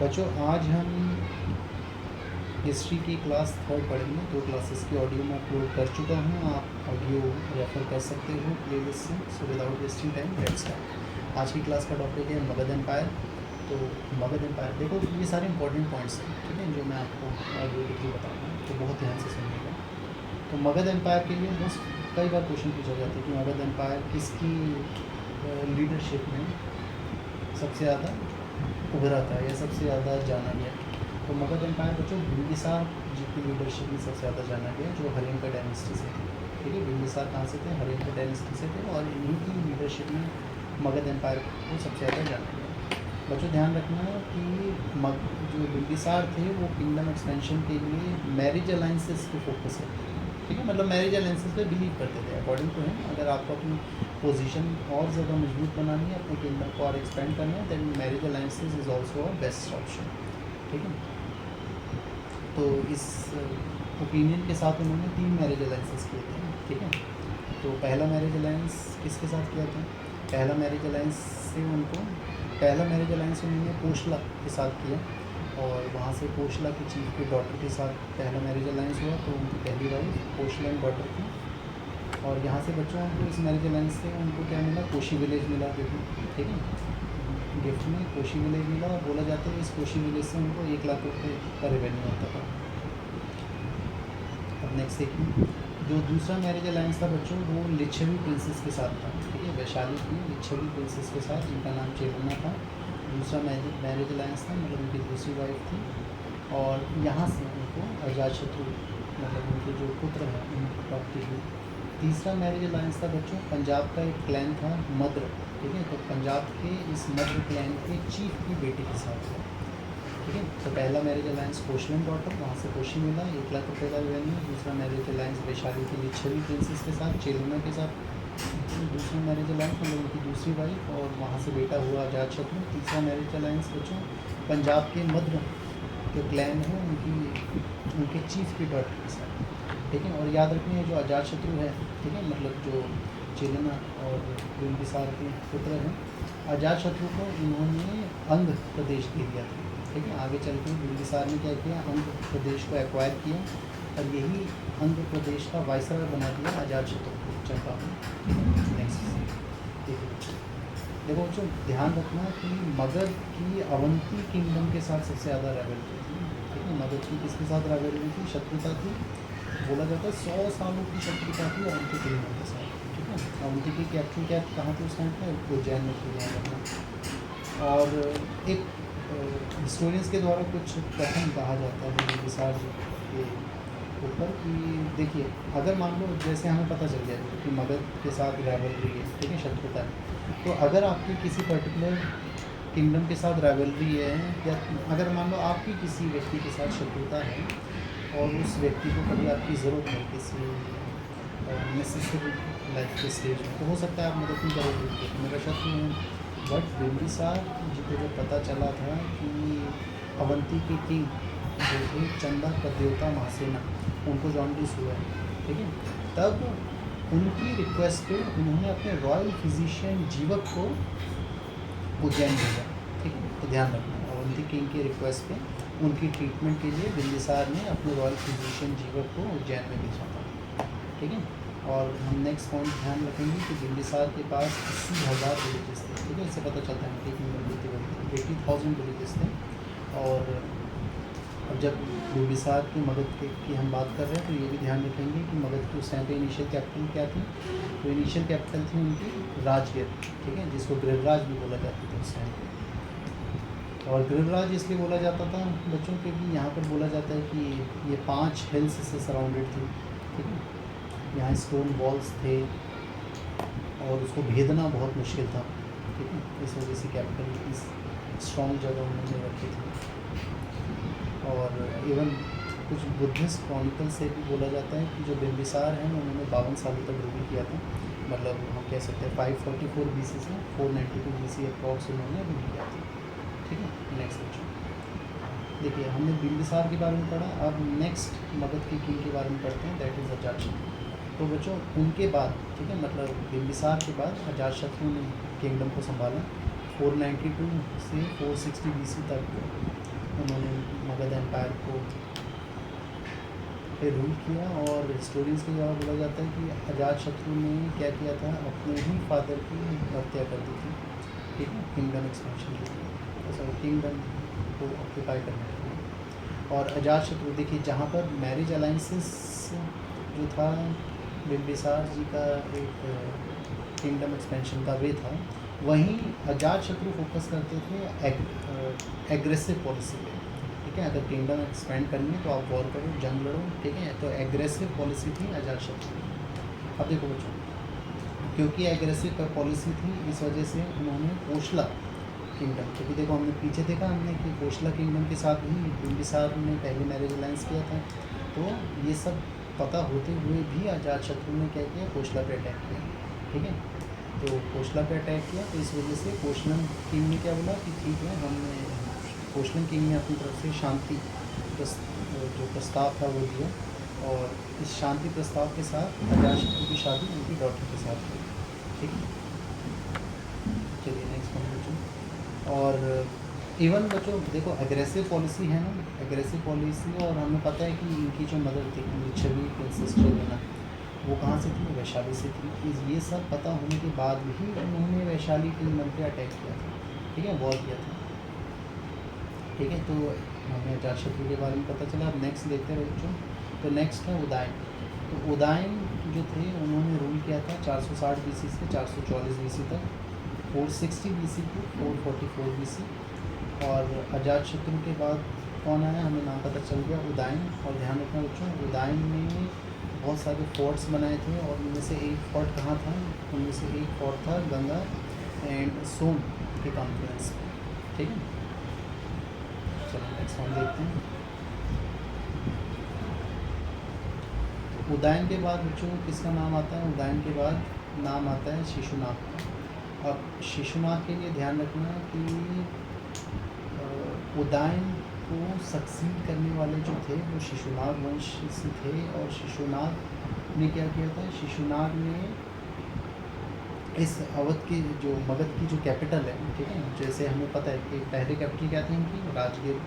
बच्चों आज हम हिस्ट्री की क्लास 3 पढ़ेंगे। 2 क्लासेस की ऑडियो मैं अपलोड कर चुका हूँ, आप ऑडियो रेफ़र कर सकते हो प्लेलिस्ट से। So without wasting time let's start. आज की क्लास का टॉपिक है मगध एम्पायर। तो मगध एम्पायर देखो, ये सारे इंपॉर्टेंट पॉइंट्स हैं, ठीक है, जो मैं आपको ऑडियो के थ्रू बताऊँगा, तो बहुत ध्यान से सुनिएगा। तो मगध एम्पायर के लिए मोस्ट कई बार क्वेश्चन पूछा जाता है कि मगध एम्पायर किसकी लीडरशिप में सबसे ज़्यादा उभरा था या सबसे ज़्यादा जाना गया। तो मगध एम्पायर बच्चों बिंबिसार जी की लीडरशिप में सबसे ज़्यादा जाना गया, जो हरिंका डायनेस्टी से थे। ठीक है, बिंबिसार कहाँ से थे? हरिंका डायनेस्टी से थे, और इन्हीं की लीडरशिप में मगध एम्पायर को सबसे ज़्यादा जाना गया। बच्चों ध्यान रखना कि जो बिंबिसार थे वो किंगडम एक्सपेंशन के लिए मैरिज अलाइंसेस पे फोकस करते थे। ठीक है, मतलब मैरिज अलाइंसेस पे बिलीव करते थे अकॉर्डिंग टू हिम। अगर आपको अपनी पोजीशन और ज़्यादा मजबूत बनानी है, अपने किंगडम को और एक्सपेंड करना है, then marriage alliances is also a best option. ठीक है, तो इस ओपिनियन के साथ उन्होंने 3 मैरिज अलाइंसेस किए थे। ठीक है, तो पहला मैरिज अलाइंस किसके साथ किया था? पहला मैरिज अलाइंस उन्होंने कोशला के साथ किया, और वहाँ से कोशला की चीफ की डॉटर के साथ पहला मैरिज अलाइंस हुआ। तो उनकी पहली वाइफ कोशला एंड डॉटर थी, और यहाँ से बच्चों को इस मैरिज अलाइंस से उनको क्या मिला? कोशी विलेज मिला। देखो, ठीक है, गिफ्ट में कोशी विलेज मिला, और बोला जाता है इस कोशी विलेज से उनको 1 लाख रुपये का रेवेन्यू होता था। अब नेक्स्ट देखिए, जो दूसरा मैरिज अलायंस था बच्चों, वो लिच्छवी प्रिंसेस के साथ था। ठीक है, वैशाली की लिच्छवी प्रिंसेस के साथ, जिनका नाम चेलना था। दूसरा मैरिज अलायंस था, मतलब उनकी दूसरी वाइफ थी, और यहाँ से उनको अजातशत्रु, मतलब उनके जो पुत्र हैं, उनकी प्राप्ति हुई। तीसरा मैरिज अलायंस था बच्चों, पंजाब का एक क्लैन था मद्र। ठीक है, तो पंजाब के इस मद्र क्लैन के चीफ की बेटी के साथ था। ठीक है, तो पहला मैरिज अलायंस कोशलन डॉटर, वहाँ से कोशी मिला 1 लाख रुपये का रेवेन्यू। दूसरा मैरिज अलायंस वैशाली की लिच्छवी प्रिंसेस के साथ, चेलुना के साथ। दूसरा मैरिज अलायंस मतलब उनकी दूसरी वाइफ, और वहाँ से बेटा हुआ अजातशत्रु। तीसरा मैरिज अलायंस बच्चों, पंजाब के मद्र जो क्लैन है उनके चीफ की डॉटर के साथ। ठीक है, और याद रखिए जो अजातशत्रु है, ठीक है, मतलब जो चेलना और बिंबिसार के पुत्र हैं, अजातशत्रु को इन्होंने आंध्र प्रदेश दे दिया था। ठीक है, आगे चल के बिंबिसार ने क्या किया? आंध्र प्रदेश को एक्वायर किया, और यही आंध्र प्रदेश का वाइसराय बना दिया अजातशत्रु को, चंपा में। नेक्स्ट देखो बच्चों, ध्यान रखना कि मगध की अवंती किंगडम के साथ सबसे ज़्यादा राइवलरी थी। ठीक है, मगध की किसके साथ राइवलरी थी? शत्रुता थी। बोला जाता है 100 सालों की शत्रुता थी अवंती किंगडम के साथ। ठीक है, अवंती की कैपिटल क्या कहाँ थी उस टाइम पर? उज्जैन में थी, ध्यान रखना। और एक हिस्टोरियंस के द्वारा कुछ कथन कहा जाता है बिंबिसार जी के ऊपर कि देखिए, अगर मान लो जैसे हमें पता चल गया कि मगध के साथ राइवलरी है, ठीक है, शत्रुता है, तो अगर आपकी किसी पर्टिकुलर किंगडम के साथ राइवलरी है, या अगर मान लो आपकी किसी व्यक्ति के साथ शत्रुता है, और उस व्यक्ति को कभी आपकी ज़रूरत है किसी नेसेसरी लाइफ के स्टेज में, तो हो सकता है आप मदद नहीं करोगे, मेरा शत्रु है। बट बिंबिसार जी को जब पता चला था कि अवंती के किंग जो थे चंदा प्रद्योता महासेना, उनको जॉन्डिस हुआ है, ठीक है, तब उनकी रिक्वेस्ट पे उन्होंने अपने रॉयल फिजिशियन जीवक को उज्जैन भेजा। ठीक है, तो ध्यान रखना, अवंती किंग की रिक्वेस्ट पे उनकी ट्रीटमेंट के लिए बिंबिसार ने अपने रॉयल फिजिशियन जीवक को उज्जैन में भेजा था। ठीक है, और हम नेक्स्ट पॉइंट ध्यान रखेंगे कि बिंबिसार के पास 80,000 विलेजेस थे। ठीक है, इससे पता चलता है कि किंगडम कितनी बड़ी थी। 80,000 विलेजेस थे। और अब जब बिंबिसार की मगध की हम बात कर रहे हैं, तो ये भी ध्यान रखेंगे कि मगध की उस टाइम पर इनिशियल कैपिटल क्या थी? तो इनिशियल कैपिटल थी उनकी राजगीर। ठीक है, जिसको गिरिराज भी बोला जाता था उस टाइम पर। और गिरिराज इसलिए बोला जाता था बच्चों के कि यहाँ पर बोला जाता है कि ये 5 हिल्स से सराउंडेड थी। ठीक है, यहाँ स्टोन वॉल्स थे, और उसको भेदना बहुत मुश्किल था। ठीक है, इस वजह से कैपिटल की स्ट्रॉन्ग जगह उन्होंने रखी थी। और इवन कुछ बुद्धिस्ट क्रॉनिकल से भी बोला जाता है कि जो बिंबिसार हैं उन्होंने 52 सालों तक रूल किया था। मतलब हम कह सकते हैं 544 BC से 492 BC अप्रॉक्स उन्होंने रूल किया था। ठीक है, नेक्स्ट क्वेश्चन देखिए, हमने बिंबिसार के बारे में पढ़ा। अब नेक्स्ट मगध के किंग के बारे में पढ़ते हैं, दैट इज़ अजातशत्रु। तो बच्चों उनके बाद, ठीक है, मतलब बिंबिसार के बाद अजातशत्रु ने किंगडम को संभाला 492 से 460 BC तक उन्होंने मगध एम्पायर को पे रूल किया। और हिस्टोरियंस के द्वारा बोला जाता है कि अजातशत्रु ने क्या किया था, अपने ही फादर की हत्या कर दी थी, ठीक है, किंगडम एक्सपेंशन के लिए, सॉरी किंगडम को ऑक्यूपाई करने के लिए। और अजातशत्रु देखिए, जहाँ पर मैरिज अलाइंसेस जो था बिम्बिसार जी का एक किंगडम एक्सपेंशन का वे था, वहीं अजातशत्रु फोकस करते थे एग्रेसिव पॉलिसी पे, ठीक है। अगर किंगडम एक्सपेंड करनी है तो आप वॉर करो, जंग लड़ो, ठीक है। तो एग्रेसिव पॉलिसी थी अजातशत्रु की। अब देखो बच्चों, क्योंकि एग्रेसिव पॉलिसी थी, इस वजह से उन्होंने कोशला किंगडम, क्योंकि देखो हमने पीछे देखा हमने कि कोशला किंगडम के साथ भी बिम्बिसार ने पहले मैरिज अलायंस किया था। तो ये सब पता होते हुए भी अजातशत्रु ने क्या किया, कोशला पे अटैक किया, ठीक है। तो कोशला पे अटैक किया, तो इस वजह से कोशलन किंग ने क्या बोला कि ठीक है, हमने कोशलन किंग ने अपनी तरफ से शांति जो प्रस्ताव था वो दिया, और इस शांति प्रस्ताव के साथ अजातशत्रु की शादी उनकी डॉटर के साथ हुई, ठीक है। चलिए नेक्स्ट पॉइंट बच्चों। और इवन बच्चों देखो, एग्रेसिव पॉलिसी है ना, एग्रेसिव पॉलिसी, और हमें पता है कि इनकी जो मदर थी लिच्छवी प्रिंसेस चेलेना, वो कहाँ से थी, वैशाली से थी। ये सब पता होने के बाद भी उन्होंने वैशाली किंगडम पे अटैक किया था, ठीक है, वॉर किया था, ठीक है। तो हमें अजातशत्रु के बारे में पता चला। अब नेक्स्ट देखते हैं बच्चों। तो नेक्स्ट है उदयन। तो उदयन जो थे उन्होंने रूल किया था 460 BC से 444 BC तक, 460 BC टू 444 BC। और अजातशत्रु के बाद कौन आया, हमें नाम पता चल गया, उदयन। और ध्यान रखना बच्चों, उदयन ने बहुत सारे फोर्ट्स बनाए थे, और उनमें से एक फोर्ट कहाँ था, उनमें से एक फोर्ट था गंगा एंड सोन के कॉन्फ्लुएंस पे, ठीक है। चलो नेक्स्ट हम देखते हैं। उदयन के बाद बच्चों किसका नाम आता है, उदयन के बाद नाम आता है शिशुनाग का। अब शिशुनाग के लिए ध्यान रखना कि उदयन को सक्सीड करने वाले जो थे वो शिशुनाग वंश से थे। और शिशुनाग ने क्या किया था, शिशुनाग ने इस अवध की जो मगध की जो कैपिटल है, ठीक है, जैसे हमें पता है कि पहले कैपिटल क्या थी इनकी, राजगीर,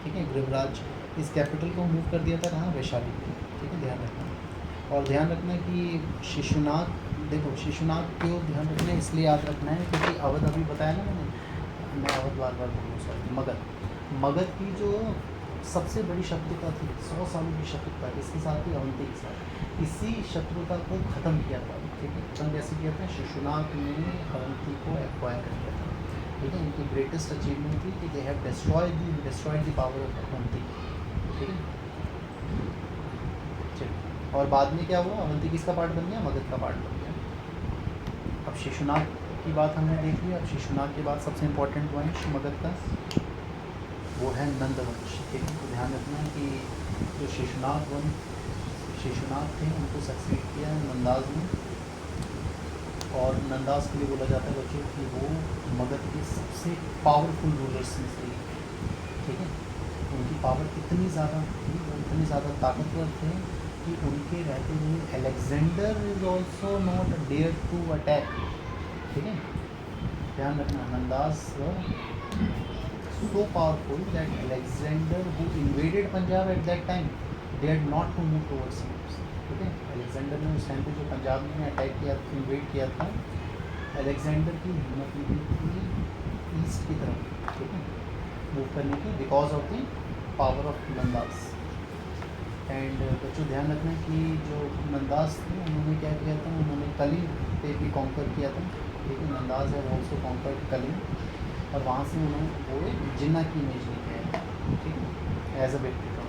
ठीक है, गृहराज। इस कैपिटल को मूव कर दिया था कहाँ, वैशाली पे, ठीक है, ध्यान रखना। और ध्यान रखना कि शिशुनाग, देखो शिशुनाग क्यों ध्यान रखना है, इसलिए याद रखना है क्योंकि अवध अभी बताया ना मैंने, मैं अवध बार बार बोलूँ, सॉरी, मगध की जो सबसे बड़ी शत्रुता थी, 100 सालों की शत्रुता, इसके साथ ही अवंती के साथ, इसी शत्रुता को ख़त्म किया था, ठीक है। ख़त्म कैसे किया था, शिशुनाग ने अवंती को एक्वायर कर लिया था, ठीक है। इनकी ग्रेटेस्ट अचीवमेंट थी कि they have destroyed the power of Avanti, ठीक है। चलिए, और बाद में क्या हुआ, अवंती किसका पार्ट बन गया, मगध का पार्ट बन गया। अब शिशुनाग की बात हमने देख ली। अब शिशुनाग के बाद सबसे इम्पोर्टेंट वंश मगध का वो है नंदवंश, ठीक है। तो ध्यान रखना कि जो शिशुनाग थे उनको सक्सीड किया नंदाज ने। और नंदाज के लिए बोला जाता है बच्चों कि वो मगध के सबसे पावरफुल रूलर्स में से, ठीक है। उनकी पावर इतनी ज़्यादा थी, वो इतने ज़्यादा ताकतवर थे कि उनके रहते हुए Alexander is also not dare to attack, ठीक है। ध्यान रखना, नंदाज so powerful that Alexander, who invaded Punjab at that time, dared not to move towards him, ठीक है। अलेक्जेंडर ने उस टाइम पे जो पंजाब में अटैक किया, इन्वेड किया था, अलेक्जेंडर की हिम्मत नहीं थी ईस्ट की तरफ, ठीक है, मूव करने की, because of the power of Nandas. And बच्चों ध्यान रखना कि जो नंदास थे उन्होंने क्या किया था, उन्होंने कलिंग पे भी कॉन्कर किया था, ठीक है। नंदास है ऑल्सो कॉन्कर कलिंग, और वहाँ से उन्होंने वो एक जिन्ना की इमेज लेके आए, ठीक है, एज अ व्यक्ति का।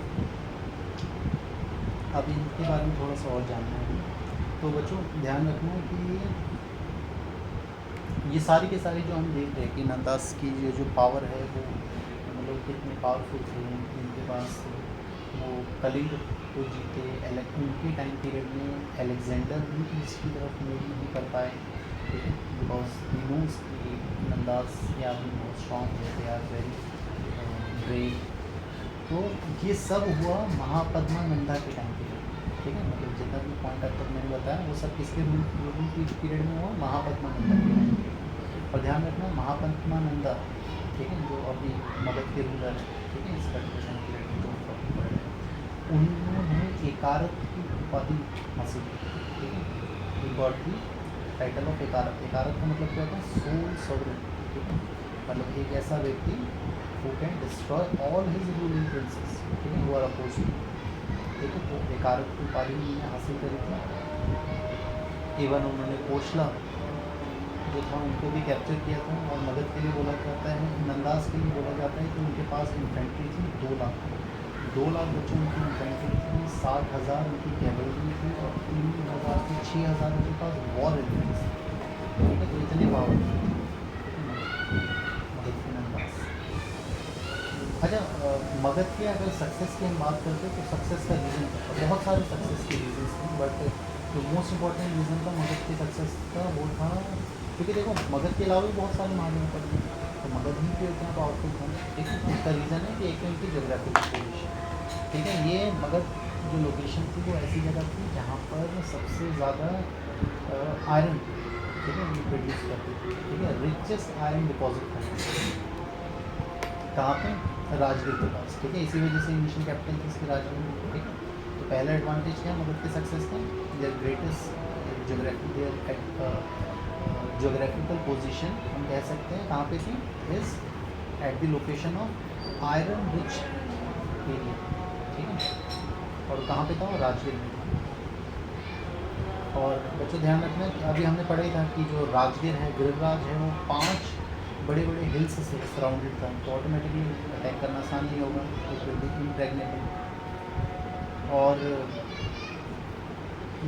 अब इनके बारे में थोड़ा सा और जानना है। तो बच्चों ध्यान रखना कि ये सारी के सारी जो हम देख रहे हैं कि नंदास की जो पावर है वो मतलब कितने पावरफुल थे, इनके पास वो कलिंग को जीते। उनके टाइम पीरियड में अलेक्जेंडर भी ईस्ट की तरफ मूव नहीं कर पाए, ठीक है, बिकॉज ही नोस कि नंदास के आदमी बहुत स्ट्रॉन्ग है, दे आर वेरी ब्रेव। तो ये सब हुआ महापद्मा नंदा के टाइम पीरियड, ठीक है। मतलब जितना भी पॉइंट अब तक मैंने बताया वो सब किसके रूल पीरियड में हुआ, महापद्मा नंदा के टाइम पीरियड। और ध्यान रखना महापंतमानंदा, ठीक है, जो अभी मगध के रूलर हैं, ठीक है, इस कल्टिवेशन के लिए जो पढ़ रहे हैं, उन्होंने एकारत की उपाधि हासिल की, ठीक है। He got the title of Ekarat. एकारत का मतलब क्या होता है? सोल सॉवरेन, ठीक है, मतलब एक ऐसा व्यक्ति who can destroy all his ruling princess, ठीक है, हु आर अपोज टू, ठीक है। तो एकारत की उपाधि उन्होंने हासिल करी थी। इवन उन्होंने कोशला जो था उनको भी कैप्चर किया था, और मगध के लिए बोला जाता है, नंदास के लिए बोला जाता है कि उनके पास इन्फेंट्री थी 2 लाख बच्चों उनकी इन्फेंट्री थी, 60,000 उनकी कैवलरी थी, और 3,000 से 6,000 उनके पास वॉर एलिमेंट्स थे, ठीक है। तो इतने पावर थे, ठीक है, मगध के नंदास। अच्छा, मगध के अगर सक्सेस की हम बात करते हैं तो सक्सेस का रीज़न क्या था? बहुत सारे सक्सेस के रीजन थे, बट जो मोस्ट इम्पॉर्टेंट रीज़न था मगध के सक्सेस का वो था, क्योंकि देखो मगध के अलावा भी बहुत सारे महाजनपद थे, तो मगध ही क्यों इतना पावरफुल था? ठीक है, इसका रीज़न है कि एक तो इनकी जोग्राफिकल पोजीशन, ठीक है। ये मगध जो लोकेशन थी वो ऐसी जगह थी जहाँ पर सबसे ज़्यादा आयरन, ठीक है, ये प्रोड्यूस करती थी, ठीक है, रिचेस्ट आयरन डिपॉजिट था कहाँ पे? राजगीर के पास, ठीक है। इसी वजह से इनिशियल कैपिटल थी इसकी राजगीर, ठीक है। तो पहला एडवांटेज क्या मगध के सक्सेस का? देयर ग्रेटेस्ट जोग्राफिकल पोजीशन हम कह सकते हैं कहाँ पे थी? Is at the location of iron rich area, ठीक है, और कहाँ पे था? राजगीर में। और बच्चों ध्यान रखना कि अभी हमने पढ़ा ही था कि जो राजगीर है, गिरिराज है, वो 5 बड़े बड़े हिल्स से सराउंडेड था, तो ऑटोमेटिकली अटैक करना आसान नहीं होगा, इट विल बी इम्प्रेग्नेबल। और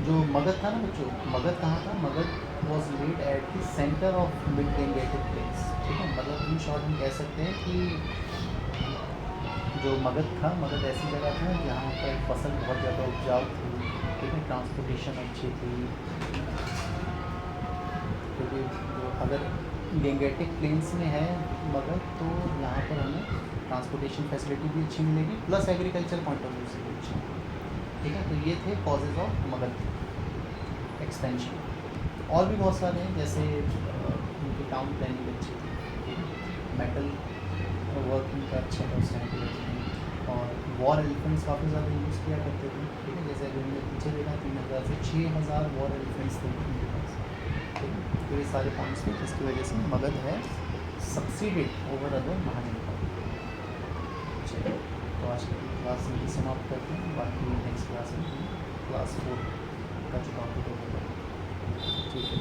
जो मगध था ना बच्चों, मगध कहाँ था? Magadh was led at the centre of mid Gangetic plains, ठीक है। मतलब इन शॉर्ट हम कह सकते हैं कि जो मगध था, मगध ऐसी जगह था जहाँ पर फसल बहुत ज़्यादा उपजाऊ थी, ठीक है, ट्रांसपोर्टेशन अच्छी थी, क्योंकि जो अगर गंगेटिक प्लेन्स में है मगध तो यहाँ पर हमें ट्रांसपोर्टेशन फैसिलिटी भी अच्छी मिलेगी, plus agriculture point of view से भी अच्छी, ठीक है। तो ये थे कॉजेज़ ऑफ मगध एक्सपेंशन। और भी बहुत सारे हैं, जैसे उनकी टाउन प्लानिंग अच्छी थी, ठीक है, मेटल वर्क उनका अच्छा था उस टाइम पे, और वॉर एलिफेंट्स काफ़ी ज़्यादा यूज़ किया करते थे, ठीक है। जैसे अभी हमने पीछे देखा 3,000 से 6,000 वॉर एलिफेंट्स थे उनके पास, ठीक है। तो ये सारे पॉइंट्स थे जिसकी वजह से मगध है सक्सीडेड ओवर अदर महाजनपद। चलिए, तो आज की क्लास में समाप्त करते हैं, बाकी नेक्स्ट क्लास में क्लास 4 का जो टॉपिक होगा, ठीक है।